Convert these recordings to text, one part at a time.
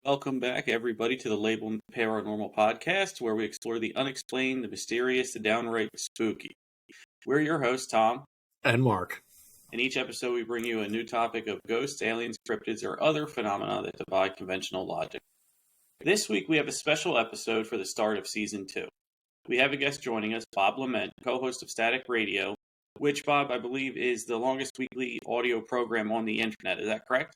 Welcome back, everybody, to the LeMent Paranormal podcast, where we explore the unexplained, the mysterious, the downright spooky. We're your hosts, Tom and Mark. In each episode, we bring you a new topic of ghosts, aliens, cryptids, or other phenomena that defy conventional logic. This week, we have a special episode for the start of Season 2. We have a guest joining us, Bob LeMent, co-host of Static Radio, which, Bob, I believe, is the longest weekly audio program on the internet. Is that correct?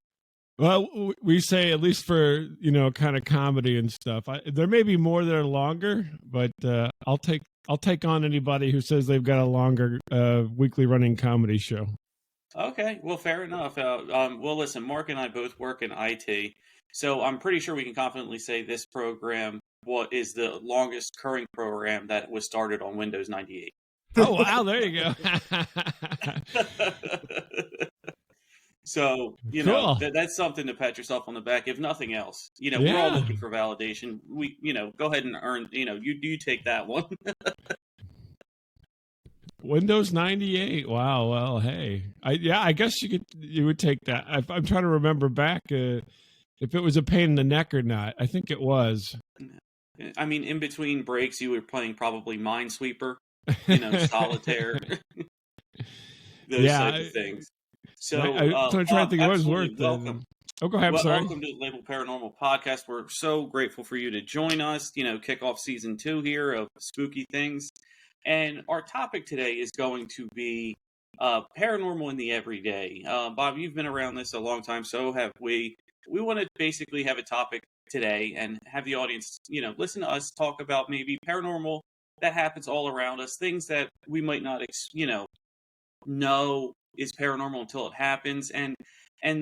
Well, we say at least for, kind of comedy and stuff. There may be more that are longer, but I'll take on anybody who says they've got a longer weekly running comedy show. Okay, well, fair enough. Well, listen, Mark and I both work in IT, so I'm pretty sure we can confidently say this program is the longest current program that was started on Windows 98. Oh, wow, there you go. So, cool. That's something to pat yourself on the back, if nothing else. We're all looking for validation. We, go ahead and earn, you take that one. Windows 98. Wow. Well, hey. I guess you would take that. I'm trying to remember back if it was a pain in the neck or not. I think it was. I mean, in between breaks, you were playing probably Minesweeper, Solitaire, those types of things. So I'm trying to think what was worth. Welcome. Go ahead. Sorry. Welcome to the LeMent Paranormal podcast. We're so grateful for you to join us. Kick off season 2 here of spooky things, and our topic today is going to be paranormal in the everyday. Bob, you've been around this a long time, so have we. We want to basically have a topic today and have the audience, listen to us talk about maybe paranormal that happens all around us, things that we might not, know is paranormal until it happens, and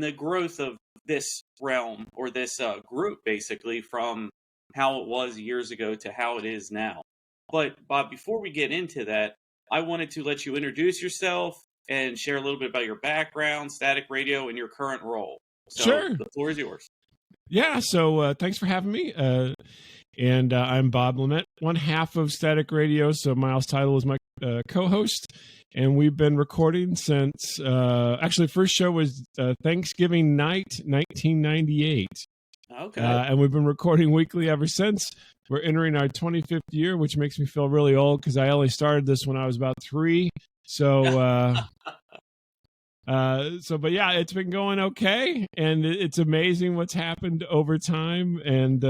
the growth of this realm or this group basically from how it was years ago to how it is now. But Bob, before we get into that, I wanted to let you introduce yourself and share a little bit about your background, Static Radio, and your current role. So sure. The floor is yours. Yeah, so thanks for having me. And I'm Bob LeMent, one half of Static Radio, so Miles Title is my co-host. And we've been recording since, actually, first show was Thanksgiving night, 1998. Okay. And we've been recording weekly ever since. We're entering our 25th year, which makes me feel really old because I only started this when I was about 3. So, but yeah, it's been going okay. And it's amazing what's happened over time. And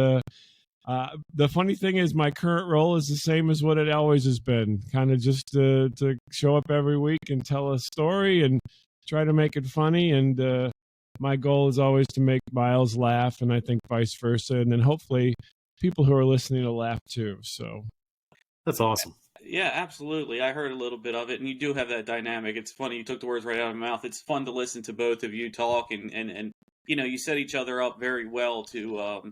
the funny thing is my current role is the same as what it always has been, kind of just to show up every week and tell a story and try to make it funny. And my goal is always to make Miles laugh, and I think vice versa. And then hopefully people who are listening will laugh too. So that's awesome. Yeah, absolutely. I heard a little bit of it, and you do have that dynamic. It's funny. You took the words right out of my mouth. It's fun to listen to both of you talk, and you set each other up very well to,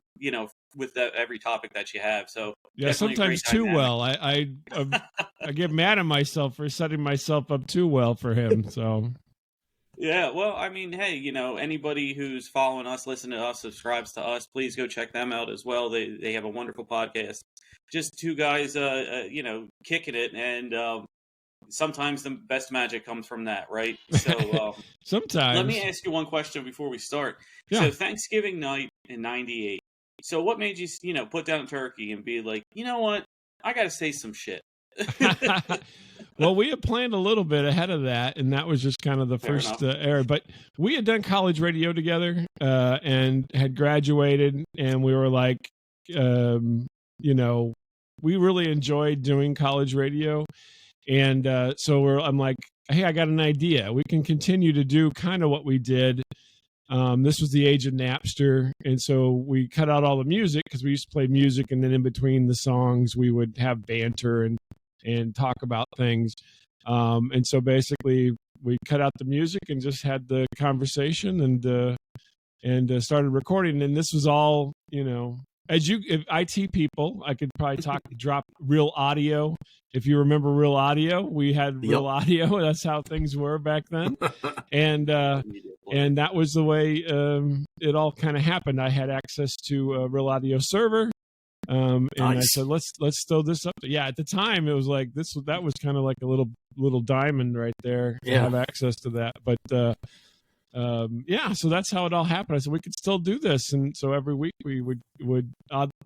with every topic that you have. So yeah, sometimes too well. I get mad at myself for setting myself up too well for him. So yeah, well, I mean, hey, anybody who's following us, listening to us, subscribes to us, please go check them out as well. They have a wonderful podcast. Just two guys, kicking it, and sometimes the best magic comes from that, right? So sometimes. Let me ask you one question before we start. Yeah. So Thanksgiving night in 98. So what made you, put down a turkey and be like, you know what? I got to say some shit. Well, we had planned a little bit ahead of that, and that was just kind of the first era. But we had done college radio together and had graduated, and we were like, we really enjoyed doing college radio. And so I'm like, hey, I got an idea. We can continue to do kind of what we did. This was the age of Napster. And so we cut out all the music because we used to play music. And then in between the songs, we would have banter and talk about things. And so basically we cut out the music and just had the conversation and started recording. And this was all, if IT people, I could probably drop Real Audio. If you remember Real Audio, we had Real Audio. That's how things were back then. And that was the way it all kind of happened. I had access to a Real Audio server. And nice. I said, let's throw this up. Yeah, at the time it was like that was kind of like a little diamond right there to have access to that. But So that's how it all happened. I said we could still do this, and so every week we would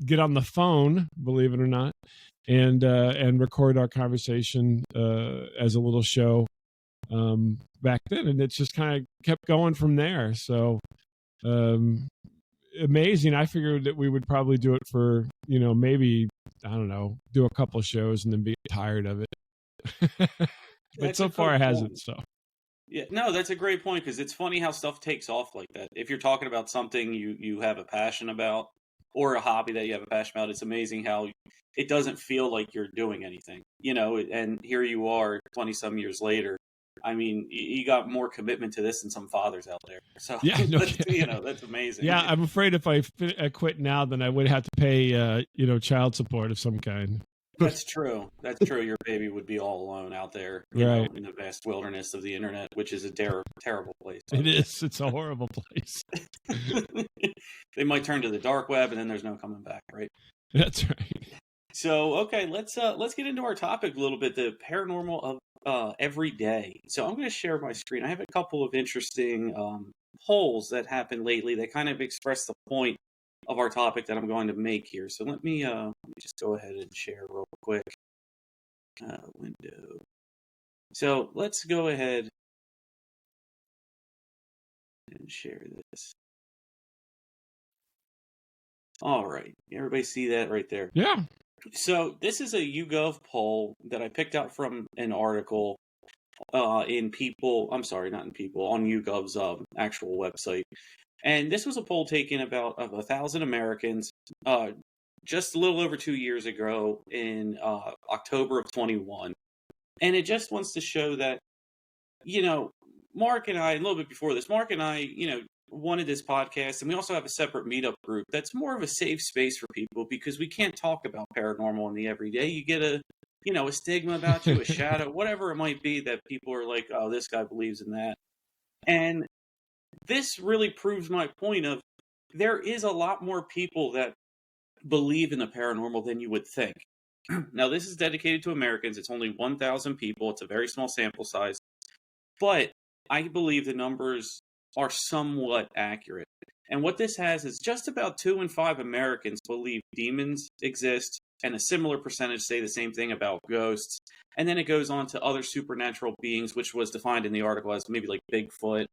get on the phone, believe it or not, and record our conversation as a little show back then, and it's just kind of kept going from there. So amazing. I figured that we would probably do it for maybe, I don't know, do a couple of shows and then be tired of it. But so far it hasn't. So. Yeah, no, that's a great point, because it's funny how stuff takes off like that. If you're talking about something you have a passion about, or a hobby that you have a passion about, it's amazing how it doesn't feel like you're doing anything, and here you are 20 some years later. I mean, you got more commitment to this than some fathers out there. So yeah, that's amazing. Yeah, I'm afraid if I quit now, then I would have to pay child support of some kind. That's true. That's true. Your baby would be all alone out there, right, in the vast wilderness of the internet, which is a terrible place. It is. It's a horrible place. They might turn to the dark web, and then there's no coming back, right? That's right. So, okay, let's get into our topic a little bit, the paranormal of every day. So I'm going to share my screen. I have a couple of interesting polls that happened lately that kind of express the point of our topic that I'm going to make here. So let me just go ahead and share real quick. Window. So let's go ahead and share this. All right. Everybody see that right there? Yeah. So this is a YouGov poll that I picked out from an article on YouGov's actual website. And this was a poll taken of 1,000 Americans just a little over 2 years ago in October of 21. And it just wants to show that, Mark and I, a little bit before this, Mark and I, wanted this podcast, and we also have a separate meetup group that's more of a safe space for people, because we can't talk about paranormal in the everyday. You get a stigma about you, a shadow, whatever it might be, that people are like, oh, this guy believes in that. And this really proves my point of there is a lot more people that believe in the paranormal than you would think. Now, this is dedicated to Americans. It's only 1,000 people. It's a very small sample size. But I believe the numbers are somewhat accurate. And what this has is just about 2 in 5 Americans believe demons exist, and a similar percentage say the same thing about ghosts. And then it goes on to other supernatural beings, which was defined in the article as maybe like Bigfoot,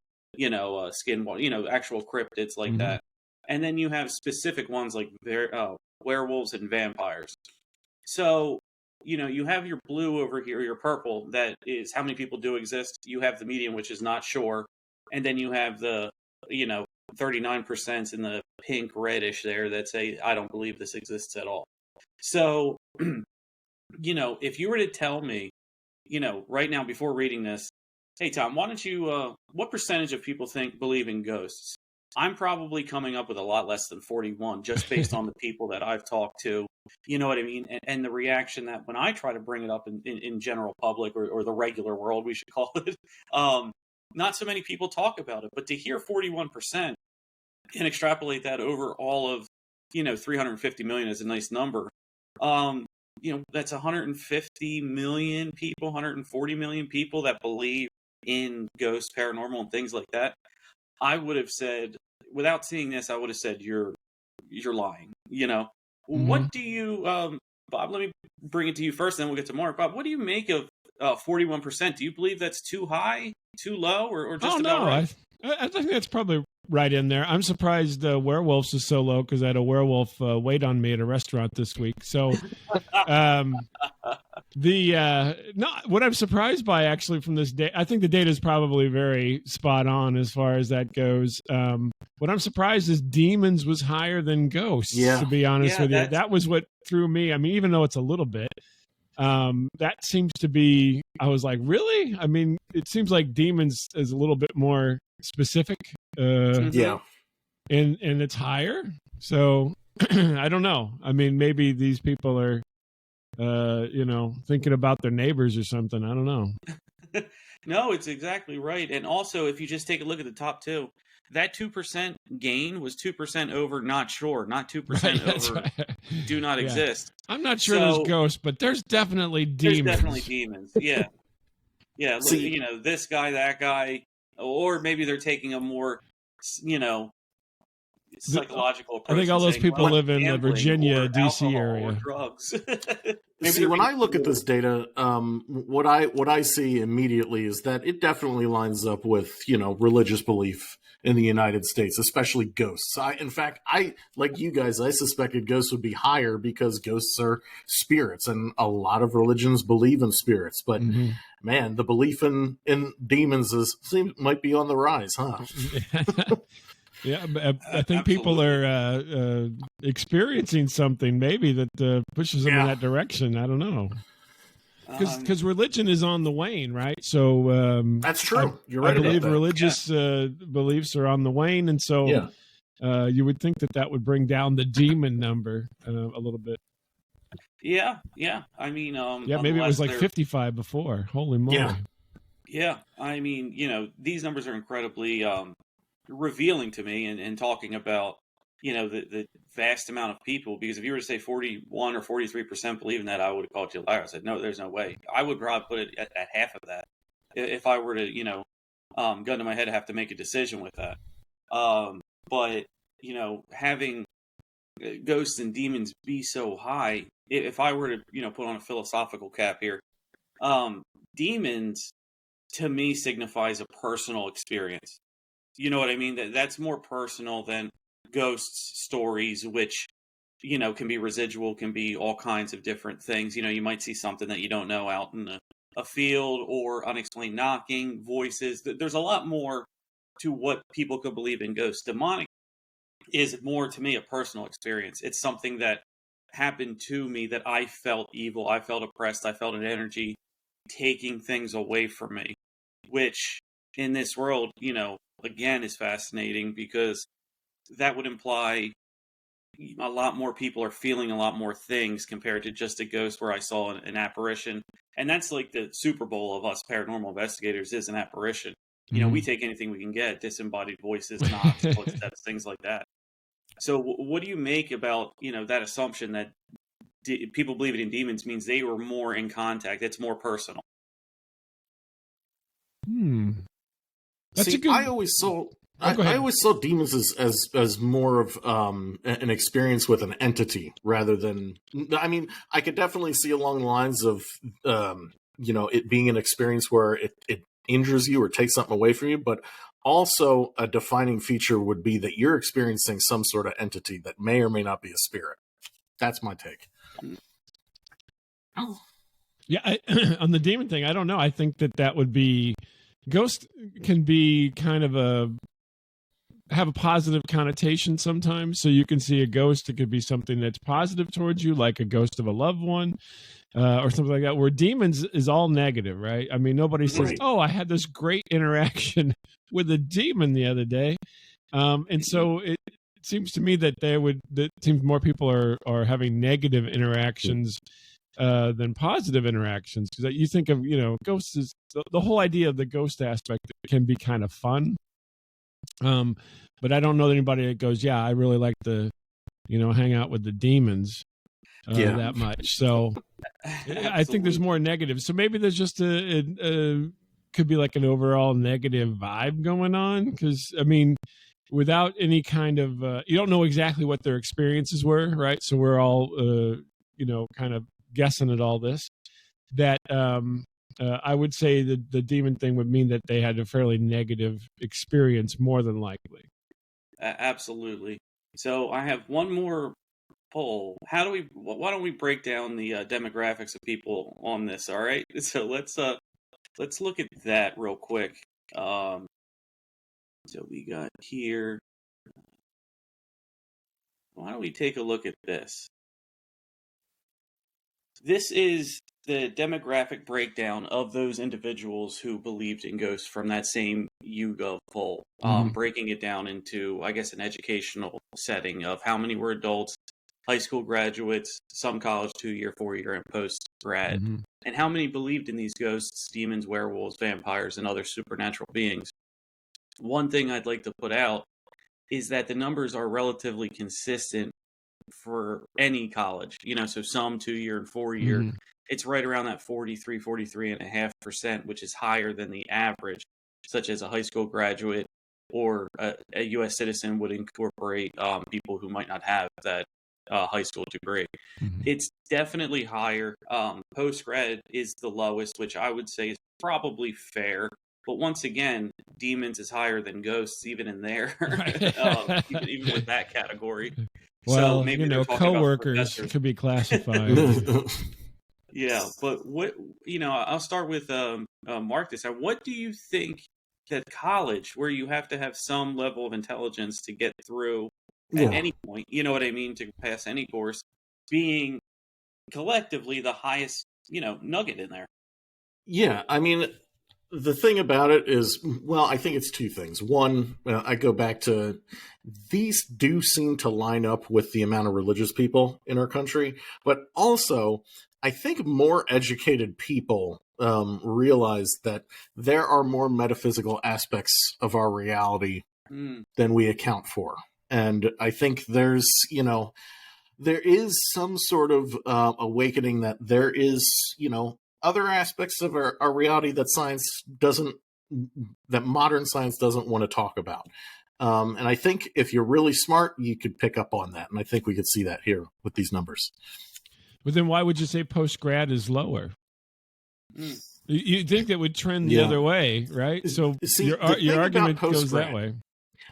skin, actual cryptids like that. And then you have specific ones like werewolves and vampires. So, you have your blue over here, your purple, that is how many people do exist. You have the medium, which is not sure. And then you have the, 39% in the pink reddish there that say, I don't believe this exists at all. So, if you were to tell me, right now before reading this, hey, Tom, why don't you, what percentage of people believe in ghosts? I'm probably coming up with a lot less than 41, just based on the people that I've talked to. You know what I mean? And the reaction that when I try to bring it up in general public, or the regular world, we should call it, not so many people talk about it. But to hear 41% and extrapolate that over all of, 350 million is a nice number. That's 150 million people, 140 million people that believe in ghosts, paranormal, and things like that. I would have said, without seeing this, I would have said you're lying. What do you, Bob? Let me bring it to you first, then we'll get to Mark. Bob, what do you make of 41%? Do you believe that's too high, too low, or just about right? I think that's probably right in there. I'm surprised werewolves is so low, because I had a werewolf wait on me at a restaurant this week. So, what I'm surprised by actually from this day, I think the data is probably very spot on as far as that goes. What I'm surprised is demons was higher than ghosts. Yeah. To be honest with you, that was what threw me. I mean, even though it's a little bit, that seems to be. I was like, really? I mean, it seems like demons is a little bit more specific. Yeah, and it's higher. So I don't know. I mean, maybe these people are, thinking about their neighbors or something. I don't know. No, it's exactly right. And also, if you just take a look at the top two, that 2% gain was 2% over not sure, not 2% over do not exist. I'm not sure there's ghosts, but there's definitely demons. There's definitely demons. Yeah. Yeah. Look, this guy, that guy, or maybe they're taking a more, you know, psychological I approach. think all and those saying, people well, live in the gambling Virginia, or D.C. alcohol or area. drugs. Maybe See, they're when being I look at fooled. this data, what I see immediately is that it definitely lines up with, you know, religious belief in the United States, especially ghosts. In fact, like you guys, I suspected ghosts would be higher because ghosts are spirits, and a lot of religions believe in spirits. But man, the belief in demons might be on the rise, huh? Yeah, I think people are experiencing something maybe that pushes them in that direction. I don't know. Because religion is on the wane, right? So that's true. You're right. I believe about that. religious beliefs are on the wane, and so you would think that would bring down the demon number a little bit. Yeah. I mean, maybe it was like 55 before. Holy moly! Yeah. I mean, you know, these numbers are incredibly revealing to me, and talking about, you know, the vast amount of people. Because if you were to say 41 or 43% believe in that, I would have called you a liar. I said, no, there's no way. I would probably put it at half of that if I were to, you know, gun to my head, have to make a decision with that. But, you know, having ghosts and demons be so high, if I were to, you know, put on a philosophical cap here, demons to me signifies a personal experience. You know what I mean? That's more personal than ghosts stories, which, you know, can be residual, can be all kinds of different things. You know, you might see something that you don't know out in a field, or unexplained knocking, voices. There's a lot more to what people could believe in ghosts. Demonic is more, to me, a personal experience. It's something that happened to me that I felt evil, I felt oppressed, I felt an energy taking things away from me, which in this world, you know, again, is fascinating, because that would imply a lot more people are feeling a lot more things compared to just a ghost where I saw an apparition. And that's like the Super Bowl of us paranormal investigators, is an apparition. You know, we take anything we can get: disembodied voices, knocks, footsteps, things like that. So what do you make about, you know, that assumption that people believe it in demons means they were more in contact? It's more personal. That's See, a good. I always saw demons as more of an experience with an entity rather than. I mean, I could definitely see along the lines of you know, it being an experience where it injures you or takes something away from you, but also a defining feature would be that you're experiencing some sort of entity that may or may not be a spirit. That's my take. Yeah, on the demon thing, I don't know. I think that would be, ghost can be kind of have a positive connotation sometimes. So you can see a ghost, it could be something that's positive towards you, like a ghost of a loved one, or something like that. Where demons is all negative, right? I mean, nobody says, "Oh, I had this great interaction with a demon the other day," and so it seems to me that it seems more people are having negative interactions than positive interactions, because you think of, you know, ghosts is the whole idea of the ghost aspect can be kind of fun. But I don't know anybody that goes, yeah, I really like to, you know, hang out with the demons that much. So I think there's more negative. So maybe there's just could be like an overall negative vibe going on. Because, I mean, without any kind of, you don't know exactly what their experiences were, right? So we're all, you know, kind of guessing at all this. That I would say that the demon thing would mean that they had a fairly negative experience, more than likely. Absolutely. So I have one more poll. Why don't we break down the demographics of people on this? All right. So let's look at that real quick. So we got here. Why don't we take a look at this? This is the demographic breakdown of those individuals who believed in ghosts from that same YouGov poll, breaking it down into, I guess, an educational setting of how many were adults, high school graduates, some college 2-year, 4-year, and post-grad, and how many believed in these ghosts, demons, werewolves, vampires, and other supernatural beings. One thing I'd like to put out is that the numbers are relatively consistent for any college, you know, so some 2-year and 4-year, it's right around that 43.5%, which is higher than the average. such as a high school graduate or a U.S. citizen would incorporate people who might not have that high school degree. Mm-hmm. It's definitely higher. Post-grad is the lowest, which I would say is probably fair. But once again, demons is higher than ghosts, even in there, even with that category. Well, so maybe coworkers could be classified. Yeah, but I'll start with Mark this time. What do you think that college, where you have to have some level of intelligence to get through at any point, you know what I mean, to pass any course, being collectively the highest, nugget in there? Yeah, I mean, the thing about it is, well, I think it's two things. One, I go back to these do seem to line up with the amount of religious people in our country, but also I think more educated people realize that there are more metaphysical aspects of our reality than we account for. And I think there is some sort of awakening that there is, other aspects of our reality that modern science doesn't want to talk about. And I think if you're really smart, you could pick up on that. And I think we could see that here with these numbers. But then why would you say post-grad is lower? You think that would trend the other way, right? So your argument goes that way.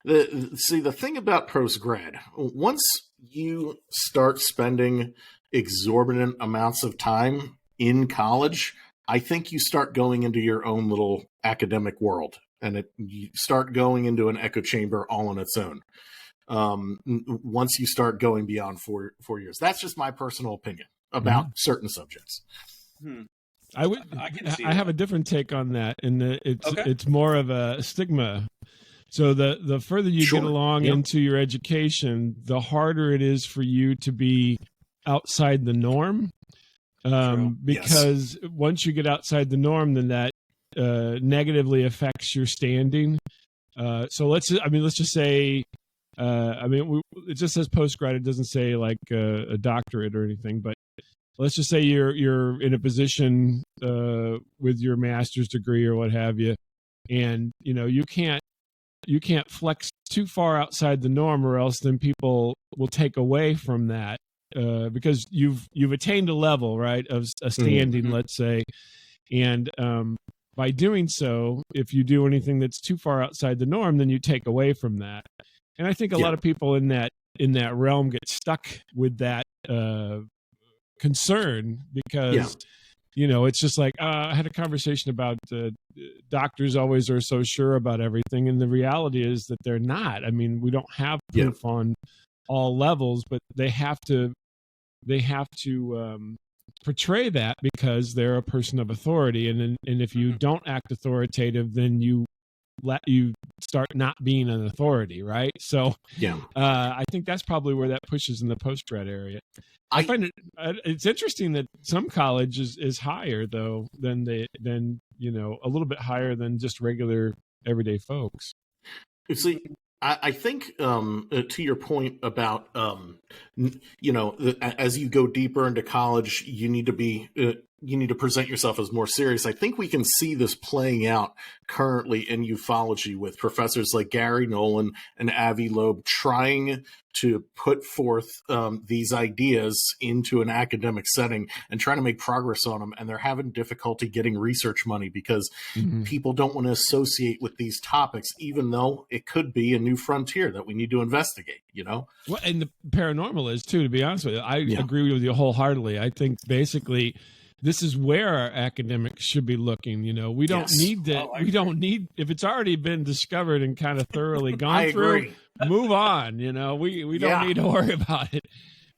The thing about post-grad, once you start spending exorbitant amounts of time in college, I think you start going into your own little academic world, and you start going into an echo chamber all on its own. Once you start going beyond 4 years, that's just my personal opinion about certain subjects. I have a different take on that, and it's more of a stigma. So the further you get along into your education, the harder it is for you to be outside the norm. Because once you get outside the norm, then that negatively affects your standing. So let's just say, it just says postgrad. It doesn't say like a doctorate or anything, but let's just say you're in a position with your master's degree or what have you, and you can't flex too far outside the norm, or else then people will take away from that. Because you've attained a level, right, of a standing, let's say, and by doing so, if you do anything that's too far outside the norm, then you take away from that. And I think a lot of people in that realm get stuck with that concern because it's just like I had a conversation about doctors always are so sure about everything, and the reality is that they're not. I mean, we don't have proof on all levels, but they have to portray that because they're a person of authority, and if you don't act authoritative, then you start not being an authority, right? So I think that's probably where that pushes in the postgrad area. I find it's interesting that some college is higher though than a little bit higher than just regular everyday folks. See, I think to your point about as you go deeper into college, you need to present yourself as more serious. I think we can see this playing out currently in ufology with professors like Gary Nolan and Avi Loeb trying to put forth these ideas into an academic setting and trying to make progress on them. And they're having difficulty getting research money because people don't want to associate with these topics, even though it could be a new frontier that we need to investigate, Well, and the paranormal is too, to be honest with you. I agree with you wholeheartedly. I think basically this is where our academics should be looking. We don't need to. We don't need, if it's already been discovered and kind of thoroughly gone through. Move on. We don't need to worry about it.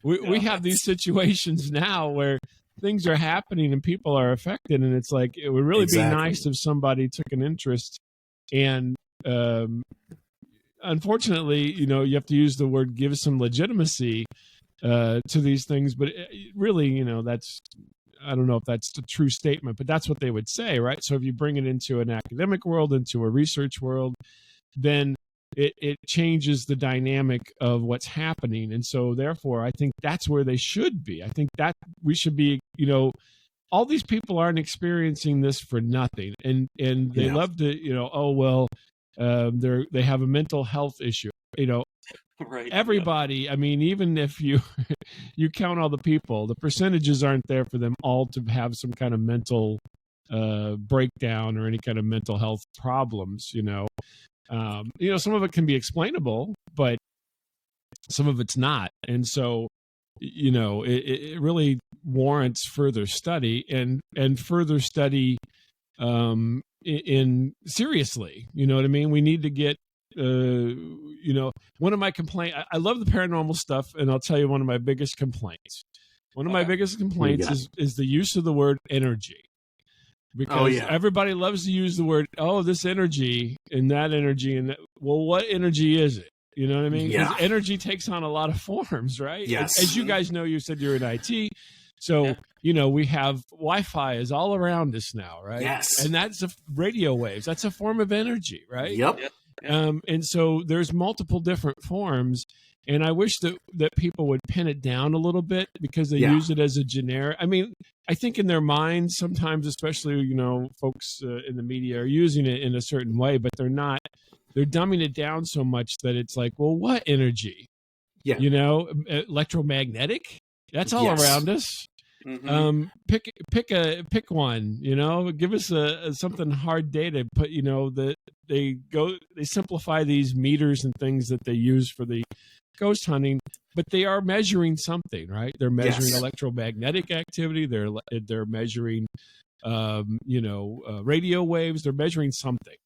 We have these situations now where things are happening and people are affected, and it's like it would really be nice if somebody took an interest. And unfortunately, you have to use the word give some legitimacy to these things, but really, that's. I don't know if that's a true statement, but that's what they would say, right? So if you bring it into an academic world, into a research world, then it changes the dynamic of what's happening. And so therefore, I think that's where they should be. I think that we should be, all these people aren't experiencing this for nothing, and they love to, they have a mental health issue, Right. Everybody, I mean, even if you you count all the people, the percentages aren't there for them all to have some kind of mental breakdown or any kind of mental health problems. Some of it can be explainable, but some of it's not, and so it really warrants further study and further study in seriously. You know what I mean? We need to get one of my complaints. I love the paranormal stuff, and I'll tell you one of my biggest complaints. One of my biggest complaints is the use of the word energy. Because everybody loves to use the word, this energy and that energy. And well, what energy is it? You know what I mean? Because energy takes on a lot of forms, right? Yes. As you guys know, you said you're in IT. So, we have Wi-Fi is all around us now, right? Yes. And that's radio waves. That's a form of energy, right? Yep. And so there's multiple different forms. And I wish that people would pin it down a little bit, because they use it as a generic. I mean, I think in their minds sometimes, especially, folks in the media are using it in a certain way, but they're not. They're dumbing it down so much that it's like, well, what energy? Yeah. Electromagnetic? That's all around us. Mm-hmm. Pick one, give us something hard data. Put, they simplify these meters and things that they use for the ghost hunting, but they are measuring something, right? They're measuring electromagnetic activity. They're measuring, radio waves. They're measuring something.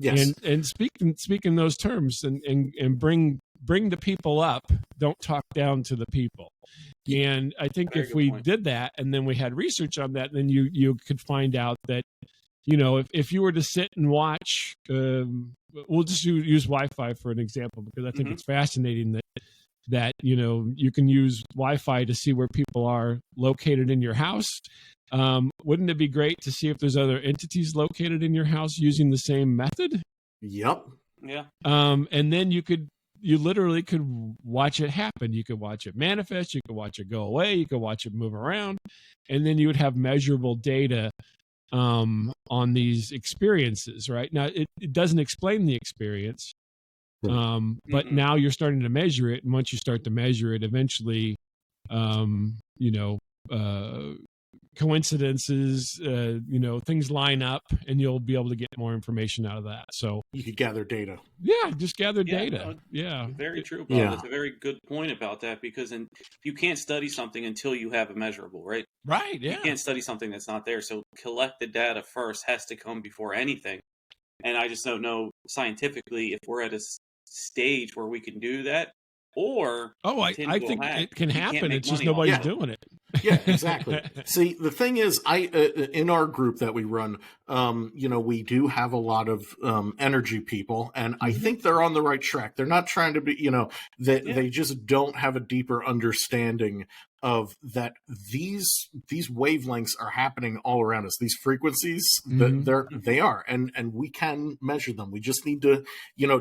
Yes. And speak in those terms and bring the people up. Don't talk down to the people. And I think if we did that, and then we had research on that, then you could find out that, if you were to sit and watch, we'll just use Wi-Fi for an example, because I think it's fascinating that you can use Wi-Fi to see where people are located in your house. Wouldn't it be great to see if there's other entities located in your house using the same method? Yep. Yeah. And then you literally could watch it happen. You could watch it manifest. You could watch it go away. You could watch it move around. And then you would have measurable data on these experiences, right? Now, it doesn't explain the experience, but now you're starting to measure it. And once you start to measure it, eventually, coincidences, things line up, and you'll be able to get more information out of that. So you could gather data. Yeah, just gather data. Very true, Bob. That's a very good point about that, because you can't study something until you have a measurable, right? Right, yeah. You can't study something that's not there. So collect the data first has to come before anything. And I just don't know scientifically if we're at a stage where we can do that. Or I think it can happen. It's just nobody's doing it. Yeah, exactly. See, the thing is, in our group that we run, we do have a lot of energy people, and I think they're on the right track. They're not trying to be, they just don't have a deeper understanding of that these wavelengths are happening all around us. These frequencies, they are, and we can measure them. We just need to,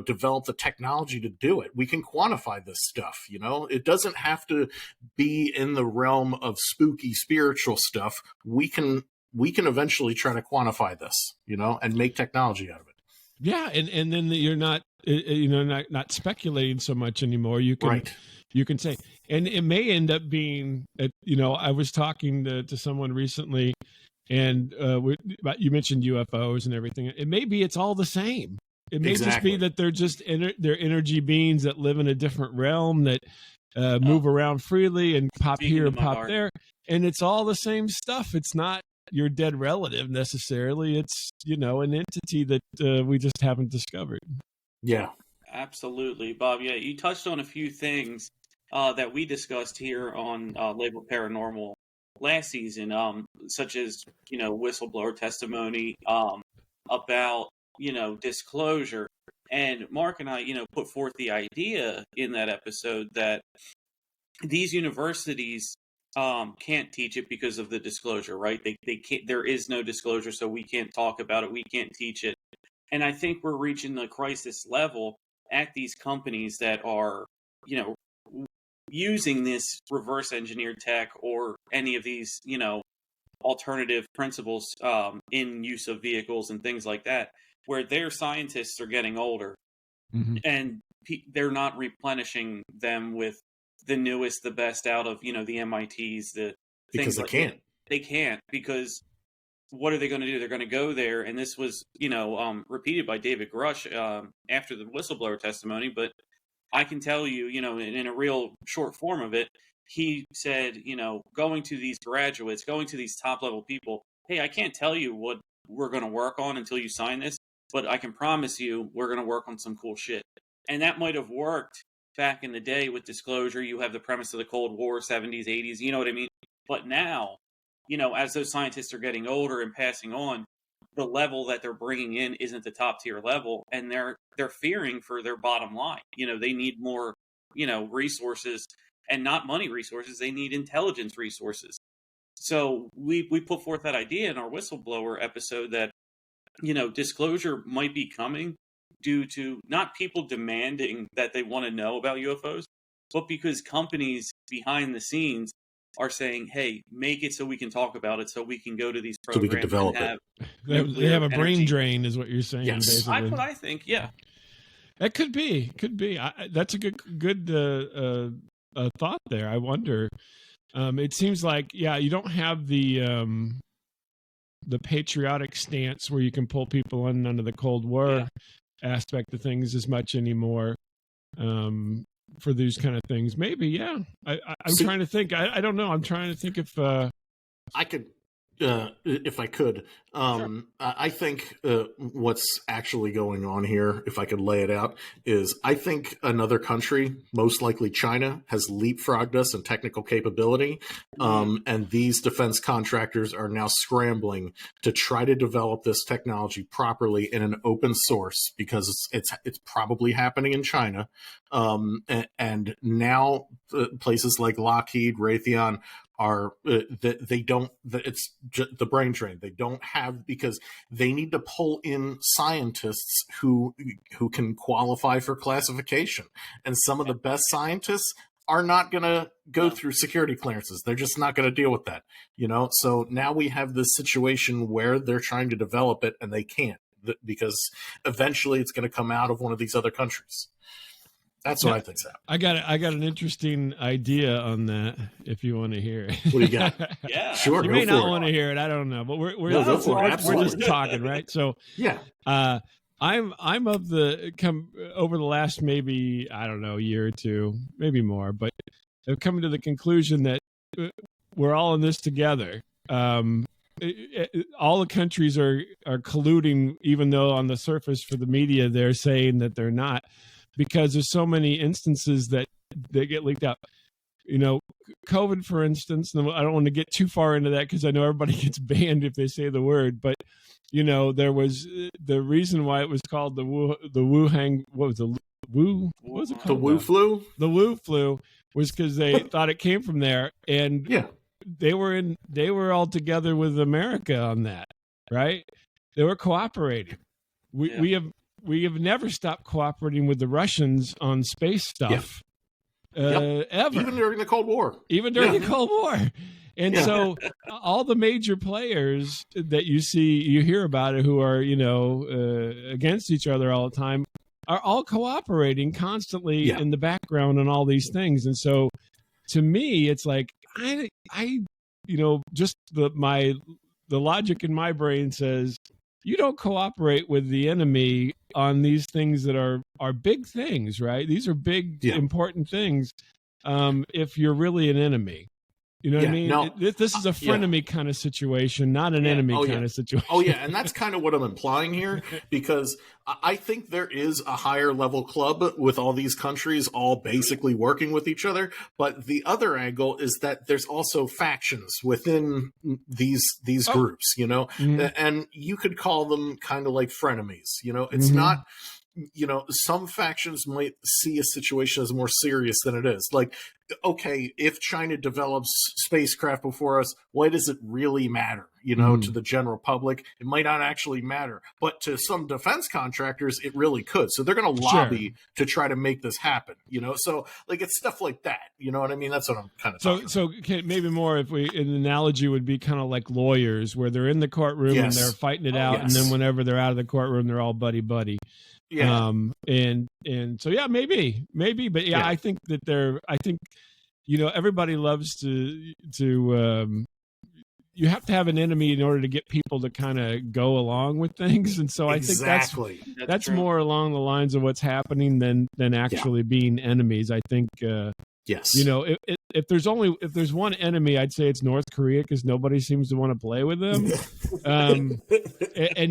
develop the technology to do it. We can quantify this stuff. It doesn't have to be in the realm of spooky spiritual stuff. We can eventually try to quantify this, and make technology out of it. Yeah, and then you're not not speculating so much anymore. You can you can say, and it may end up being, I was talking to someone recently, and you mentioned UFOs and everything. It may be it's all the same. It may just be that they're just they're energy beings that live in a different realm that move around freely and pop here and pop there, and it's all the same stuff. It's not your dead relative necessarily. It's an entity that we just haven't discovered. Yeah, absolutely, Bob. Yeah, you touched on a few things that we discussed here on Label Paranormal last season, such as whistleblower testimony, about disclosure. And Mark and I, put forth the idea in that episode that these universities can't teach it because of the disclosure, right? They can't. There is no disclosure, so we can't talk about it. We can't teach it. And I think we're reaching the crisis level at these companies that are, using this reverse engineered tech or any of these, alternative principles in use of vehicles and things like that, where their scientists are getting older, and they're not replenishing them with the newest, the best out of, the MITs, the because things they can't, because what are they going to do? They're going to go there, and this was, repeated by David Grush after the whistleblower testimony, but I can tell you, in a real short form of it, he said, going to these graduates, going to these top-level people, hey, I can't tell you what we're going to work on until you sign this, but I can promise you we're going to work on some cool shit. And that might have worked back in the day with disclosure. You have the premise of the Cold War, 70s, 80s, you know what I mean? But now, as those scientists are getting older and passing on, the level that they're bringing in isn't the top tier level, and they're fearing for their bottom line. They need more, resources, and not money resources. They need intelligence resources. So we put forth that idea in our whistleblower episode that, disclosure might be coming due to not people demanding that they want to know about UFOs, but because companies behind the scenes are saying, hey, make it so we can talk about it, so we can go to these programs. So we can develop it. They have a brain drain, is what you're saying. Yes. Basically. That's what I think, yeah. That could be. That's a good thought there. I wonder. It seems like, you don't have the patriotic stance where you can pull people in under the Cold War aspect of things as much anymore. For these kind of things, maybe, I'm trying to think. I don't know. I'm trying to think if I could, if I could. Sure. I think what's actually going on here, if I could lay it out, is I think another country, most likely China, has leapfrogged us in technical capability, and these defense contractors are now scrambling to try to develop this technology properly in an open source, because it's probably happening in China, and now places like Lockheed, Raytheon are it's just the brain drain. They don't have, because they need to pull in scientists who can qualify for classification, and some of the best scientists are not going to go through security clearances. They're just not going to deal with that, so now we have this situation where they're trying to develop it and they can't, because eventually it's going to come out of one of these other countries. That's what I think's happening. I got an interesting idea on that. If you want to hear it, what do you got? Yeah, sure. You may not want to hear it. I don't know, but we're just talking, right? So I'm of the over the last maybe, I don't know, year or two, maybe more, but I've come to the conclusion that we're all in this together. All the countries are colluding, even though on the surface for the media they're saying that they're not, because there's so many instances that they get leaked out. COVID, for instance, and I don't want to get too far into that because I know everybody gets banned if they say the word, but there was the reason why it was called the Wuhan. What was the Wu? What was it called? The Wu flu. The Wu flu was because they thought it came from there, and they were all together with America on that, right? They were cooperating. We have never stopped cooperating with the Russians on space stuff, ever. Even during the Cold War. The Cold War. And so all the major players that you hear about it, who are, against each other all the time, are all cooperating constantly in the background on all these things. And so to me, it's like, just the logic in my brain says, you don't cooperate with the enemy on these things that are big things, right? These are big, important things. If you're really an enemy, you know what I mean? No, this is a frenemy kind of situation, not an enemy kind of situation. Oh yeah, and that's kind of what I'm implying here, because I think there is a higher level club with all these countries all basically working with each other. But the other angle is that there's also factions within these groups, and you could call them kind of like frenemies. It's not. Some factions might see a situation as more serious than it is. Like, okay, if China develops spacecraft before us, why does it really matter? to the general public, it might not actually matter. But to some defense contractors, it really could. So they're going to lobby to try to make this happen, So, like, it's stuff like that. You know what I mean? That's what I'm kind of talking about. So maybe more, if an analogy would be kind of like lawyers, where they're in the courtroom and they're fighting it out, and then whenever they're out of the courtroom, they're all buddy-buddy. Yeah. And so, yeah, maybe, but I think that everybody loves to you have to have an enemy in order to get people to kind of go along with things. And so I think that's more along the lines of what's happening than actually being enemies. I think, yes, if there's one enemy, I'd say it's North Korea, because nobody seems to want to play with them. And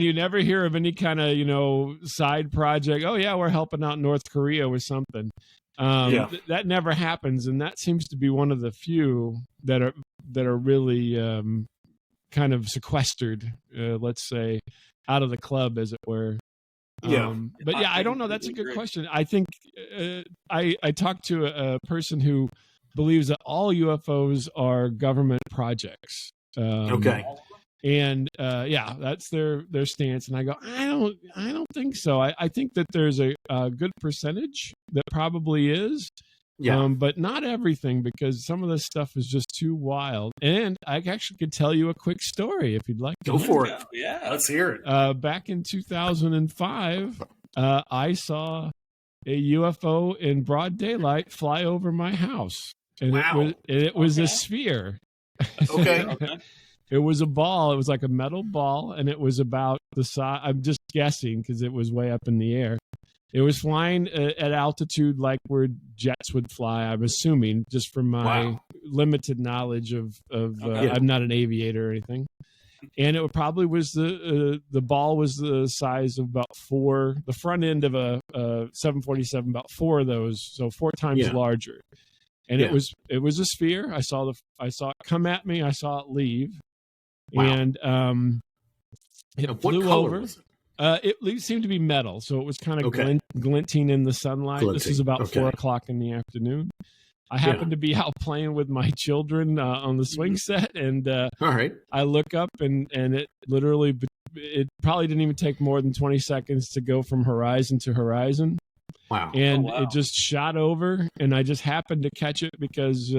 you never hear of any kind of, side project. Oh yeah, we're helping out North Korea with something. That never happens. And that seems to be one of the few that are really, kind of sequestered, let's say, out of the club, as it were. But I don't know. That's a good question. I think I talked to a person who believes that all UFOs are government projects. And that's their stance. And I go, I don't think so. I think that there's a good percentage that probably is. But not everything, because some of this stuff is just too wild. And I actually could tell you a quick story if you'd like to. Go for it. Yeah, let's hear it. Back in 2005, I saw a UFO in broad daylight fly over my house. And it was a sphere. Okay. It was a ball. It was like a metal ball, and it was about the size. I'm just guessing because it was way up in the air. It was flying at altitude like where jets would fly, I'm assuming, just from my limited knowledge of I'm not an aviator or anything. And it probably was the ball was the size of about the front end of a 747, about 4 of those, so 4 times larger. And it was a sphere. I saw it come at me. I saw it leave. And it flew over. It seemed to be metal, so it was kind of glinting in the sunlight. This was about 4 o'clock in the afternoon. I happened to be out playing with my children on the swing set, and I look up, and it literally, it probably didn't even take more than 20 seconds to go from horizon to horizon. Wow. And it just shot over, and I just happened to catch it because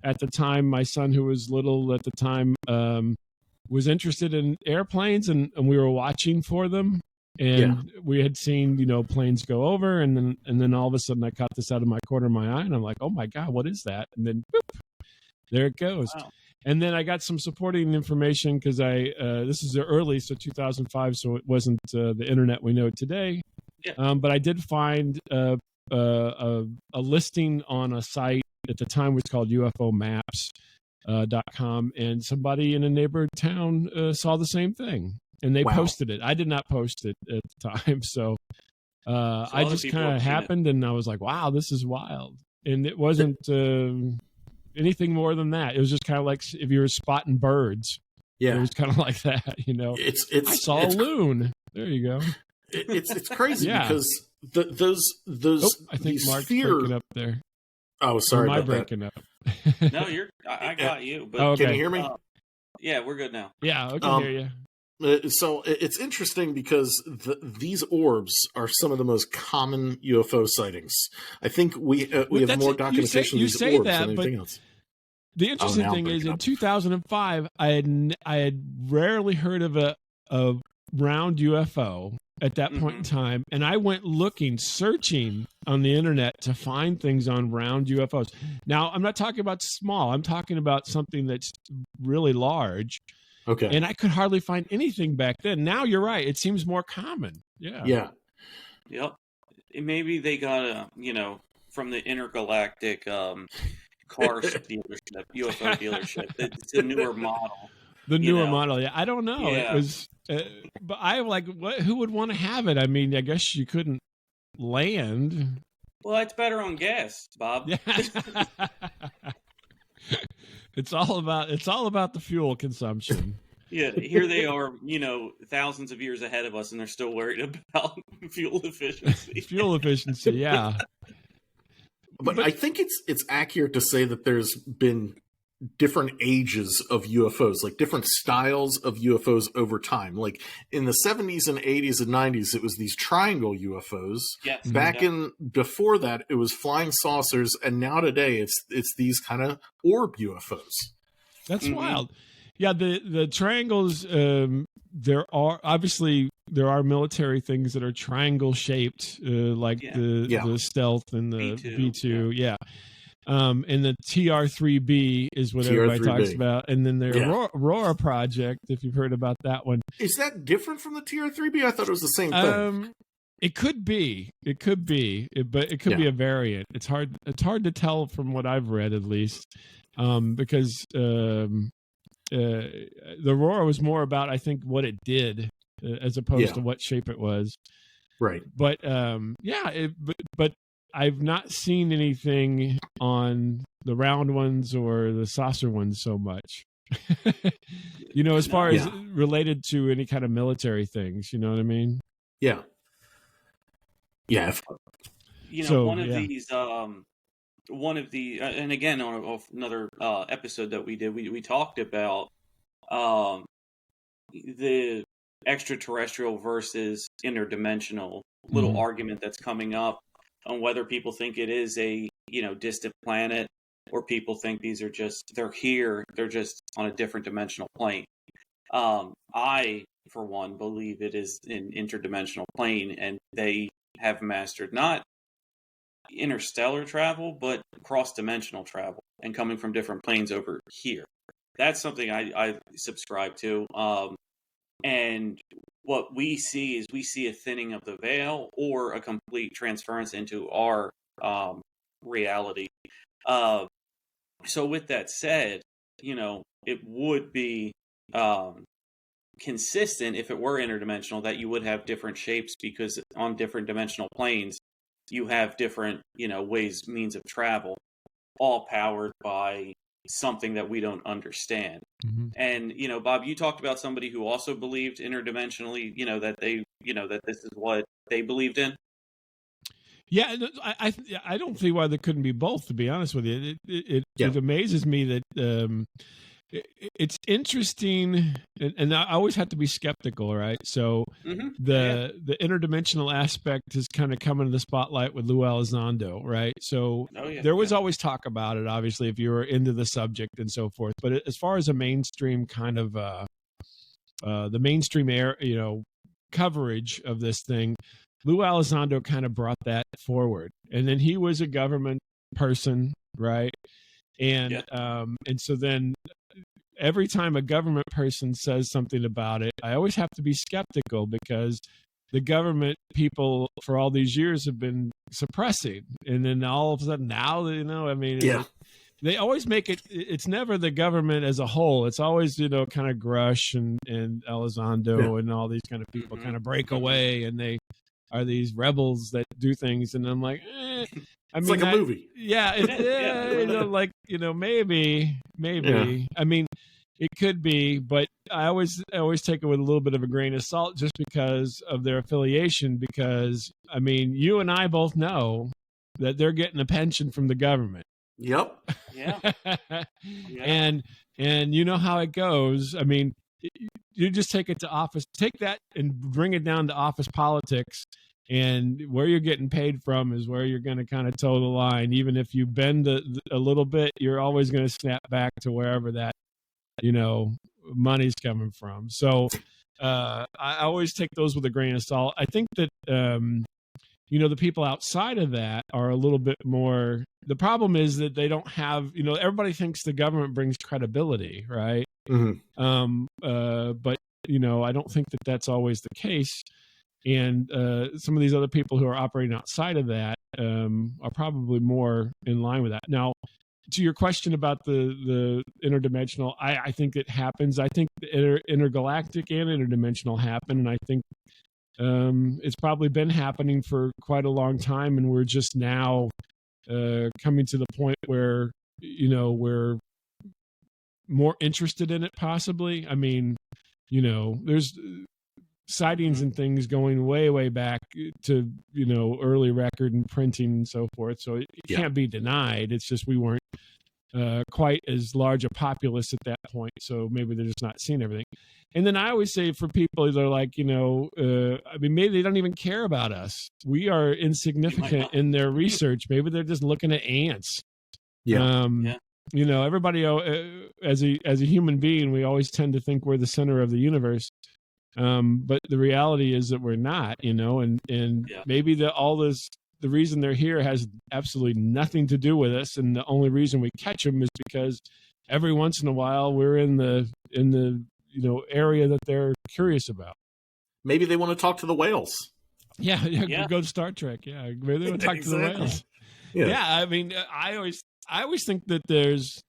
at the time, my son, who was little at the time, was interested in airplanes, and we were watching for them, and we had seen planes go over, and then all of a sudden I caught this out of my corner of my eye, and I'm like, oh my god, what is that? And then boop, there it goes. Wow. And then I got some supporting information, because this is the early, so 2005, so it wasn't the internet we know today. But I did find a listing on a site at the time was called UFOmaps.com, and somebody in a neighborhood town saw the same thing, and they posted it. I did not post it at the time, so I just kind of happened, and I was like, "Wow, this is wild." And it wasn't anything more than that. It was just kind of like if you were spotting birds. Yeah, it was kind of like that. I saw a loon. There you go. It's crazy because those I think Mark's breaking up there. Oh, sorry. Am I breaking up? No, I got you. But okay. Can you hear me? Yeah, we're good now. Yeah, I can hear you. So it's interesting because these orbs are some of the most common UFO sightings. I think we have more documentation of these orbs than anything else. The interesting thing is, in 2005, I had rarely heard of a round UFO at that point in time, and I went searching on the internet to find things on round UFOs. Now, I'm not talking about small. I'm talking about something that's really large. Okay. And I could hardly find anything back then. Now you're right. It seems more common. Yeah. Yeah. Yep. Maybe they got from the intergalactic car dealership, UFO dealership. It's a newer model. The newer model, yeah. I don't know. Yeah. It was, but I like, who would want to have it? I mean, I guess you couldn't land. Well, it's better on gas, Bob. Yeah. It's all about the fuel consumption. Yeah, here they are, thousands of years ahead of us, and they're still worried about fuel efficiency. Fuel efficiency, yeah. But I think it's accurate to say that there's been different ages of UFOs, like different styles of UFOs over time. Like in the 70s and 80s and 90s, it was these triangle UFOs. Yes. Before that, it was flying saucers, and now today it's these kind of orb UFOs. That's wild. Yeah, the triangles. There are military things that are triangle shaped, like the stealth and the B2. Yeah. And the TR-3B is what everybody talks about. And then the Aurora Project, if you've heard about that one. Is that different from the TR-3B? I thought it was the same thing. It could be. But it could be a variant. It's hard to tell from what I've read, at least, because the Aurora was more about, I think, what it did as opposed to what shape it was. Right. But but I've not seen anything on the round ones or the saucer ones so much. As far as related to any kind of military things, you know what I mean? Yeah. Yeah. One of the and again on another episode that we did, we talked about the extraterrestrial versus interdimensional little argument that's coming up on whether people think it is a distant planet, or people think they're here, they're just on a different dimensional plane. I, for one, believe it is an interdimensional plane, and they have mastered not interstellar travel, but cross-dimensional travel and coming from different planes over here. That's something I subscribe to. And what we see is a thinning of the veil or a complete transference into our reality. So with that said, it would be consistent if it were interdimensional that you would have different shapes, because on different dimensional planes, you have different, means of travel, all powered by something that we don't understand. And Bob, you talked about somebody who also believed interdimensionally, that this is what they believed in. Yeah, I don't see why there couldn't be both, to be honest with you. It amazes me that it's interesting, and I always have to be skeptical, right? So the interdimensional aspect is kind of coming to the spotlight with Lou Elizondo, right? So there was always talk about it, obviously, if you were into the subject and so forth. But as far as a mainstream kind of the mainstream coverage of this thing, Lou Elizondo kind of brought that forward, and then he was a government person, right? And so then every time a government person says something about it, I always have to be skeptical, because the government people for all these years have been suppressing, and then all of a sudden now, they always make it's never the government as a whole. It's always, kind of Grush and Elizondo and all these kind of people kind of break away, and they are these rebels that do things. And I'm like, it's like a movie. Yeah. Maybe. Yeah. I mean, it could be, but I always take it with a little bit of a grain of salt, just because of their affiliation. Because you and I both know that they're getting a pension from the government. Yep. Yeah. And you know how it goes. You just take it to office, take that and bring it down to office politics, and where you're getting paid from is where you're going to kind of toe the line. Even if you bend a little bit, you're always going to snap back to wherever that, money's coming from. So I always take those with a grain of salt. I think that, the people outside of that are a little bit more. The problem is that they don't have, everybody thinks the government brings credibility, right? But I don't think that that's always the case. And some of these other people who are operating outside of that are probably more in line with that. Now, to your question about the interdimensional, I think it happens. I think the intergalactic and interdimensional happen, and I think it's probably been happening for quite a long time, and we're just now coming to the point where we're more interested in it, possibly. There's sightings and things going way back to early record and printing and so forth, so it can't be denied. It's just we weren't quite as large a populace at that point, so maybe they're just not seeing everything. And then I always say for people that are like, I mean, maybe they don't even care about us. We are insignificant in their research. Maybe they're just looking at ants. Yeah. Everybody as a human being, we always tend to think we're the center of the universe. But the reality is that we're not, and maybe the reason they're here has absolutely nothing to do with us, and the only reason we catch them is because every once in a while we're in the area that they're curious about. Maybe they want to talk to the whales. Yeah. Go to Star Trek. Yeah, maybe they want to talk to the whales. Yeah, I mean, I always think that there's,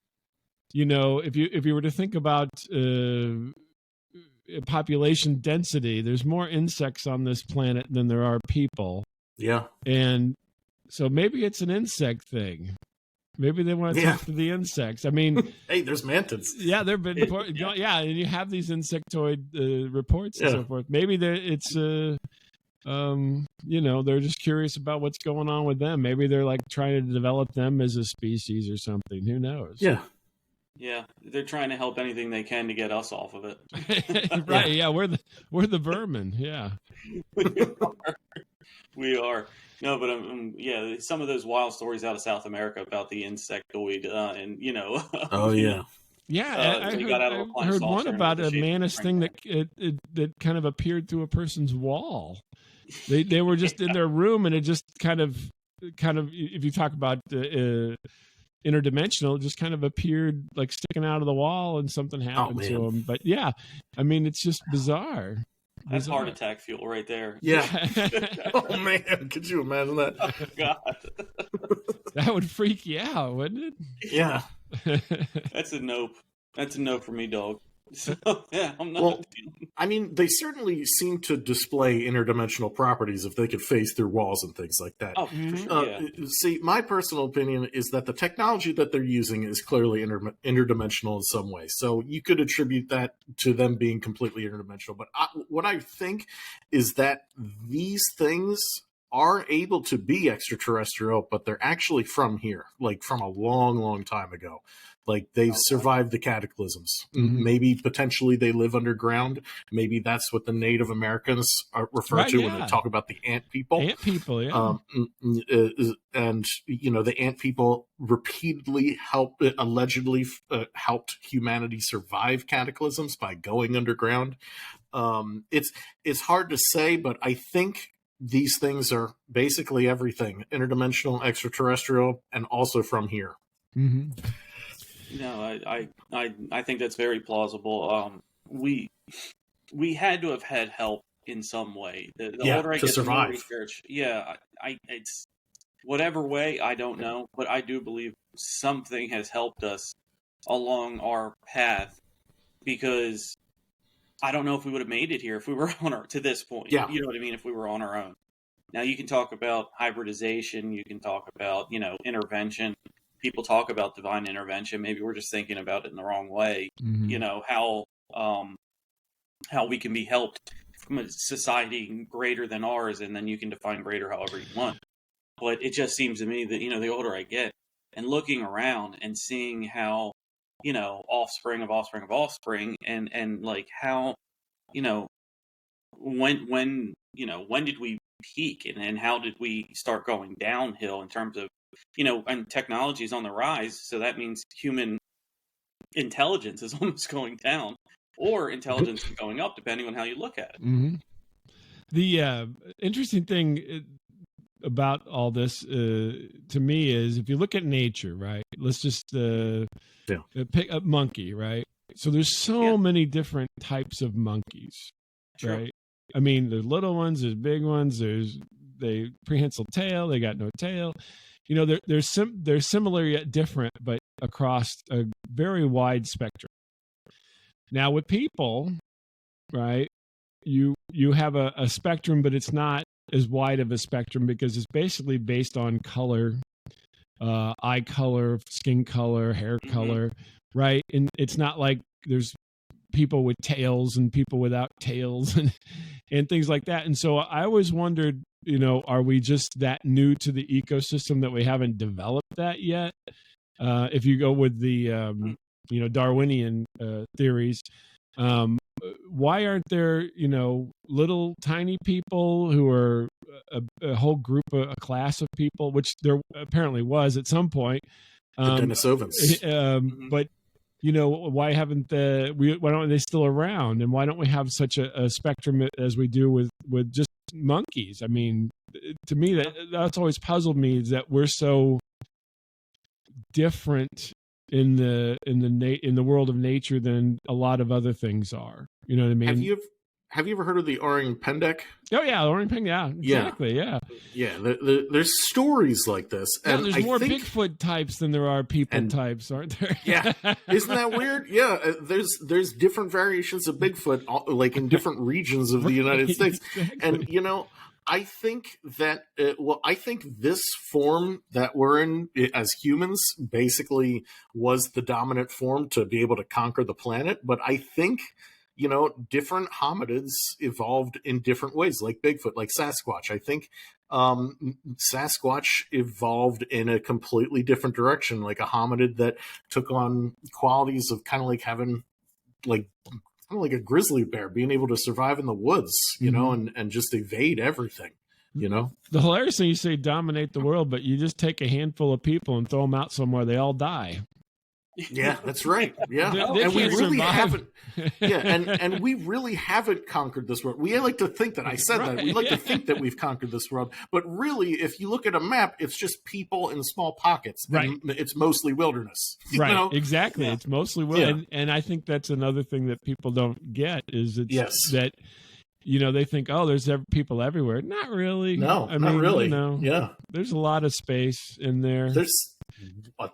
if you were to think about population density, there's more insects on this planet than there are people. Yeah. And so maybe it's an insect thing. Maybe they want to talk to the insects. I mean, hey, there's mantids. Yeah, they've been. And you have these insectoid reports and so forth. Maybe it's they're just curious about what's going on with them. Maybe they're like trying to develop them as a species or something. Who knows? Yeah. Yeah, they're trying to help anything they can to get us off of it. Right? Yeah, we're the vermin. Yeah, we are. No, but some of those wild stories out of South America about the insectoid, and Oh yeah. Yeah, I heard one about a mantis thing that kind of appeared through a person's wall. They were just in their room, and it just kind of if you talk about interdimensional, just kind of appeared like sticking out of the wall, and something happened to him. But yeah, I mean, it's just bizarre. That's heart attack fuel right there. Yeah. Oh man, could you imagine that? Oh God, that would freak you out, wouldn't it? Yeah. That's a nope. That's a no for me, dog. So, yeah, I'm not. Well, I mean, they certainly seem to display interdimensional properties if they could phase through walls and things like that. Oh, for sure. See, my personal opinion is that the technology that they're using is clearly interdimensional in some way. So you could attribute that to them being completely interdimensional. But what I think is that these things are able to be extraterrestrial, but they're actually from here, like from a long, long time ago. Like they've survived the cataclysms. Mm-hmm. Maybe potentially they live underground. Maybe that's what the Native Americans refer to when they talk about the ant people. Ant people, yeah. And the ant people repeatedly allegedly helped humanity survive cataclysms by going underground. It's hard to say, but I think these things are basically everything: interdimensional, extraterrestrial, and also from here. Mm-hmm. No, I think that's very plausible. We had to have had help in some way. The older I get, the more research. Yeah, it's whatever way, I don't know, but I do believe something has helped us along our path, because I don't know if we would have made it here if we were to this point. Yeah. You know what I mean? If we were on our own. Now you can talk about hybridization. You can talk about intervention. People talk about divine intervention. Maybe we're just thinking about it in the wrong way. Mm-hmm. How we can be helped from a society greater than ours, and then you can define greater however you want. But it just seems to me that the older I get, and looking around and seeing how offspring of offspring of offspring, and like how when did we peak, and how did we start going downhill in terms of and technology is on the rise, so that means human intelligence is almost going down, or intelligence is going up, depending on how you look at it. Mm-hmm. The interesting thing about all this to me is, if you look at nature, right? Let's just pick a monkey, right? So there's so many different types of monkeys, right? I mean, there's little ones, there's big ones, there's prehensile tail, they got no tail. They're similar yet different, but across a very wide spectrum. Now with people, right, you have a spectrum, but it's not as wide of a spectrum, because it's basically based on color, eye color, skin color, hair color, right? And it's not like there's people with tails and people without tails and things like that. And so I always wondered, are we just that new to the ecosystem that we haven't developed that yet? if you go with the Darwinian theories. Why aren't there little tiny people who are a whole group, a class of people, which there apparently was at some point, the Denisovans. But why aren't they still around, and why don't we have such a spectrum as we do with just monkeys? I mean, to me that's always puzzled me, is that we're so different in the world of nature than a lot of other things are. You know what I mean? Have you ever heard of the orang pendek? Oh yeah, orang pendek. Yeah, exactly. Yeah. There's stories like this, and there's more Bigfoot types than there are people types, aren't there? Yeah, isn't that weird? Yeah, there's different variations of Bigfoot, like in different regions of the United States, exactly. And I think that, I think this form that we're in as humans basically was the dominant form to be able to conquer the planet. But I think, different hominids evolved in different ways, like Bigfoot, like Sasquatch. I think Sasquatch evolved in a completely different direction, like a hominid that took on qualities of kind of like having kind of like a grizzly bear, being able to survive in the woods, and just evade everything, The hilarious thing, you say dominate the world, but you just take a handful of people and throw them out somewhere, they all die. Yeah, that's right. Yeah, and we really haven't. Yeah, and we really haven't conquered this world. We like to think that. I said that we like to think that we've conquered this world, but really, if you look at a map, it's just people in small pockets. Right, and it's mostly wilderness. Right, exactly. Yeah. It's mostly wilderness, and I think that's another thing that people don't get is that. They think, oh, there's people everywhere. Not really. No, not really. Yeah, there's a lot of space in there. There's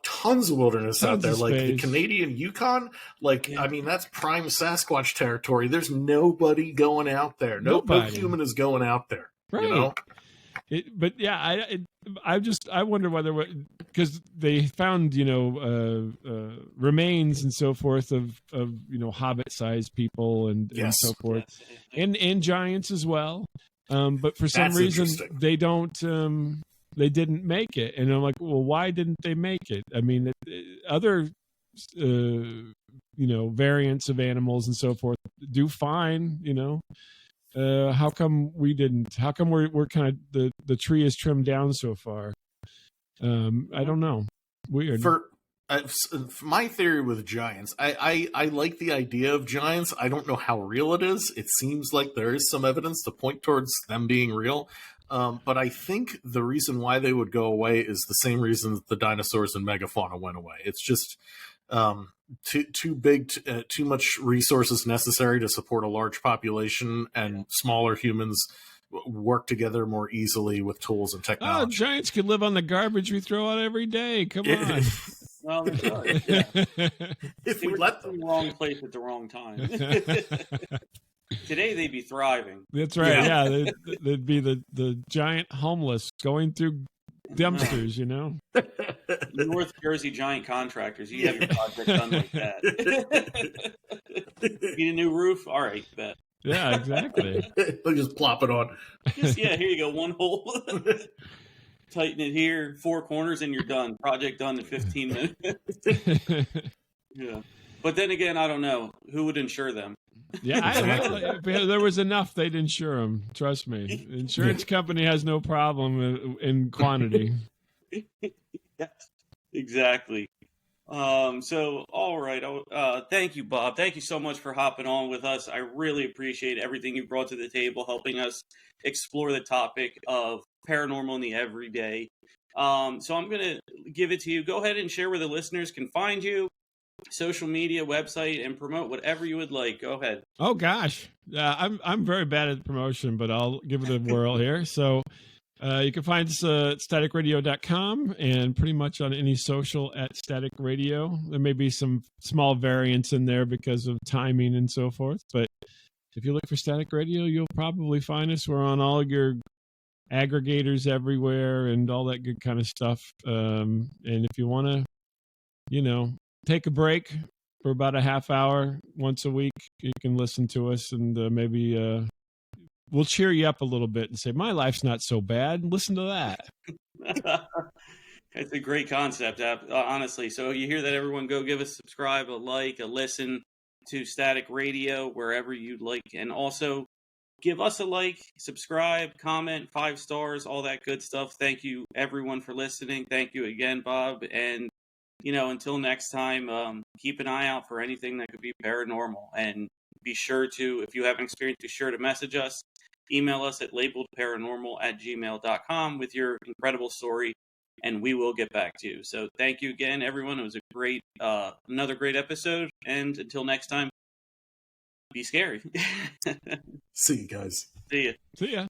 tons of wilderness out there, like the Canadian Yukon. I mean, that's prime Sasquatch territory. There's nobody going out there. No human is going out there. Right. But yeah, I wonder whether, because they found remains and so forth of hobbit-sized people and so forth, and giants as well. But for some reason they don't. They didn't make it, and I'm like, well, why didn't they make it? I mean, other variants of animals and so forth do fine. How come we didn't? How come we're kind of the tree is trimmed down so far? I don't know. Weird. For my theory with giants, I like the idea of giants. I don't know how real it is. It seems like there is some evidence to point towards them being real. But I think the reason why they would go away is the same reason that the dinosaurs and megafauna went away. It's just too big, too much resources necessary to support a large population, and smaller humans work together more easily with tools and technology. Oh, giants could live on the garbage we throw out every day. Come on. Well, they could. Yeah. If we let them. In the wrong place at the wrong time. Today they'd be thriving. That's right. Yeah, they'd be the giant homeless going through dumpsters. North Jersey giant contractors. You have your project done like that. Need a new roof? All right, bet. Yeah, exactly. They'll just plop it on. Here you go. One hole. Tighten it here. 4 corners, and you're done. Project done in 15 minutes. Yeah. But then again, I don't know. Who would insure them? Yeah, there was enough. They'd insure them. Trust me. Insurance company has no problem in quantity. Yes, exactly. So, all right. Thank you, Bob. Thank you so much for hopping on with us. I really appreciate everything you brought to the table, helping us explore the topic of paranormal in the everyday. So I'm going to give it to you. Go ahead and share where the listeners can find you. Social media, website, and promote whatever you would like. Go ahead. Oh gosh, I'm very bad at promotion, but I'll give it a whirl here. So you can find us at staticradio.com and pretty much on any social at Static Radio. There may be some small variants in there because of timing and so forth, but if you look for Static Radio, you'll probably find us. We're on all your aggregators everywhere and all that good kind of stuff. And if you want to, take a break for about a half hour once a week, you can listen to us, and maybe we'll cheer you up a little bit and say, my life's not so bad. Listen to that. It's a great concept, honestly. So you hear that, everyone, go give us a subscribe, a like, a listen to Static Radio wherever you'd like, and also give us a like, subscribe, comment, 5 stars, all that good stuff. Thank you, everyone, for listening. Thank you again, Bob. And, until next time, keep an eye out for anything that could be paranormal. And be sure to, if you have an experience, be sure to message us. Email us at labeledparanormal@gmail.com with your incredible story, and we will get back to you. So thank you again, everyone. It was a great, another great episode. And until next time, be scary. See you guys. See ya. See ya.